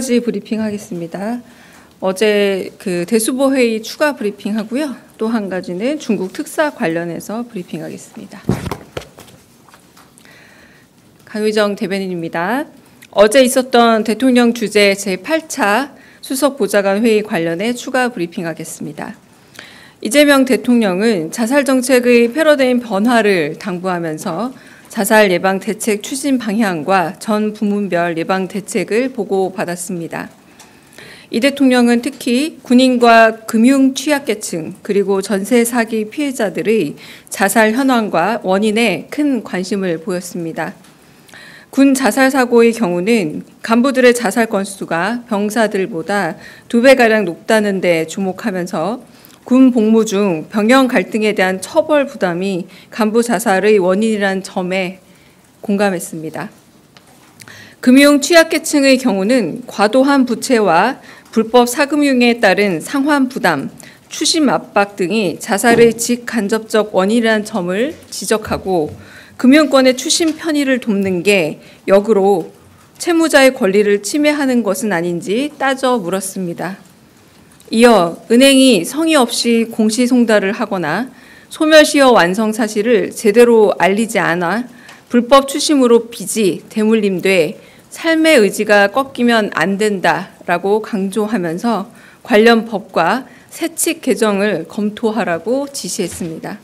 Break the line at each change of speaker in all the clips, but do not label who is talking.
가지 브리핑하겠습니다. 어제 그 대수보 회의 추가 브리핑하고요. 또 한 가지는 중국 특사 관련해서 브리핑하겠습니다. 강유정 대변인입니다. 어제 있었던 대통령 주재 제8차 수석 보좌관 회의 관련해 추가 브리핑하겠습니다. 이재명 대통령은 자살 정책의 패러다임 변화를 당부하면서 자살 예방 대책 추진 방향과 전 부문별 예방 대책을 보고받았습니다. 이 대통령은 특히 군인과 금융 취약계층 그리고 전세 사기 피해자들의 자살 현황과 원인에 큰 관심을 보였습니다. 군 자살 사고의 경우는 간부들의 자살 건수가 병사들보다 2배가량 높다는 데 주목하면서 군 복무 중 병영 갈등에 대한 처벌 부담이 간부 자살의 원인이란 점에 공감했습니다. 금융 취약계층의 경우는 과도한 부채와 불법 사금융에 따른 상환 부담, 추심 압박 등이 자살의 직간접적 원인이라는 점을 지적하고 금융권의 추심 편의를 돕는 게 역으로 채무자의 권리를 침해하는 것은 아닌지 따져 물었습니다. 이어 은행이 성의 없이 공시송달을 하거나 소멸시효 완성 사실을 제대로 알리지 않아 불법 추심으로 빚이 대물림돼 삶의 의지가 꺾이면 안 된다라고 강조하면서 관련 법과 세칙 개정을 검토하라고 지시했습니다.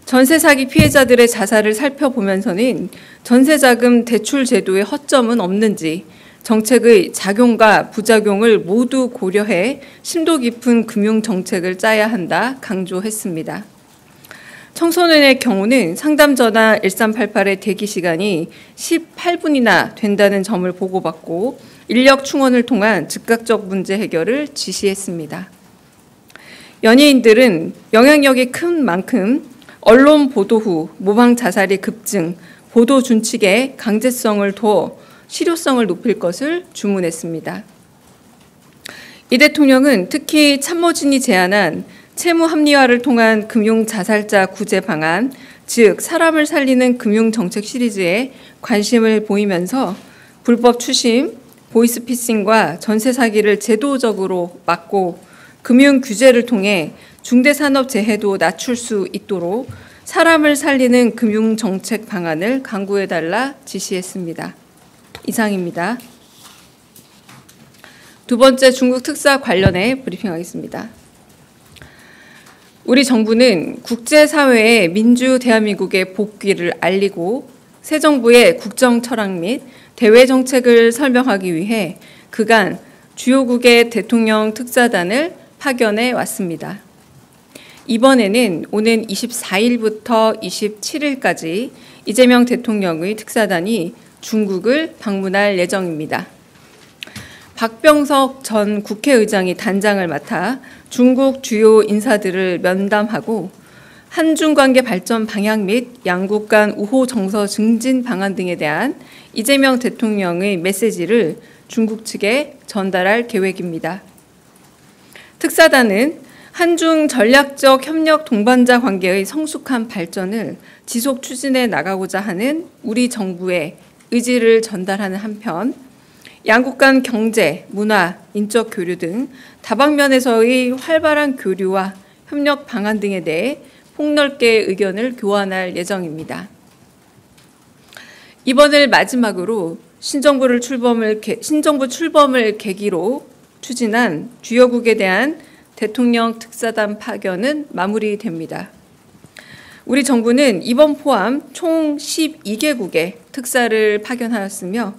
전세 사기 피해자들의 자살을 살펴보면서는 전세자금 대출 제도의 허점은 없는지 정책의 작용과 부작용을 모두 고려해 심도 깊은 금융 정책을 짜야 한다 강조했습니다. 청소년의 경우는 상담 전화 1388의 대기 시간이 18분이나 된다는 점을 보고받고 인력 충원을 통한 즉각적 문제 해결을 지시했습니다. 연예인들은 영향력이 큰 만큼 언론 보도 후 모방 자살이 급증, 보도 준칙의 강제성을 둬 실효성을 높일 것을 주문했습니다. 이 대통령은 특히 참모진이 제안한 채무 합리화를 통한 금융 자살자 구제 방안, 즉 사람을 살리는 금융 정책 시리즈에 관심을 보이면서 불법 추심, 보이스피싱과 전세 사기를 제도적으로 막고 금융 규제를 통해 중대산업재해도 낮출 수 있도록 사람을 살리는 금융 정책 방안을 강구해달라 지시했습니다. 이상입니다. 두 번째 중국 특사 관련해 브리핑하겠습니다. 우리 정부는 국제사회에 민주 대한민국의 복귀를 알리고 새 정부의 국정 철학 및 대외 정책을 설명하기 위해 그간 주요국의 대통령 특사단을 파견해 왔습니다. 이번에는 오는 24일부터 27일까지 이재명 대통령의 특사단이 중국을 방문할 예정입니다. 박병석 전 국회의장이 단장을 맡아 중국 주요 인사들을 면담하고 한중 관계 발전 방향 및 양국 간 우호 정서 증진 방안 등에 대한 이재명 대통령의 메시지를 중국 측에 전달할 계획입니다. 특사단은 한중 전략적 협력 동반자 관계의 성숙한 발전을 지속 추진해 나가고자 하는 우리 정부의 의지를 전달하는 한편 양국 간 경제, 문화, 인적 교류 등 다방면에서의 활발한 교류와 협력 방안 등에 대해 폭넓게 의견을 교환할 예정입니다. 이번을 마지막으로 신정부 출범을 계기로 추진한 주요국에 대한 대통령 특사단 파견은 마무리됩니다. 우리 정부는 이번 포함 총 12개국의 특사를 파견하였으며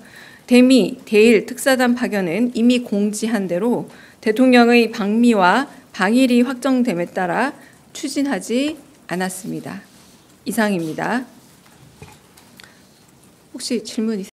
대미, 대일 특사단 파견은 이미 공지한 대로 대통령의 방미와 방일이 확정됨에 따라 추진하지 않았습니다. 이상입니다. 혹시 질문 있으세요?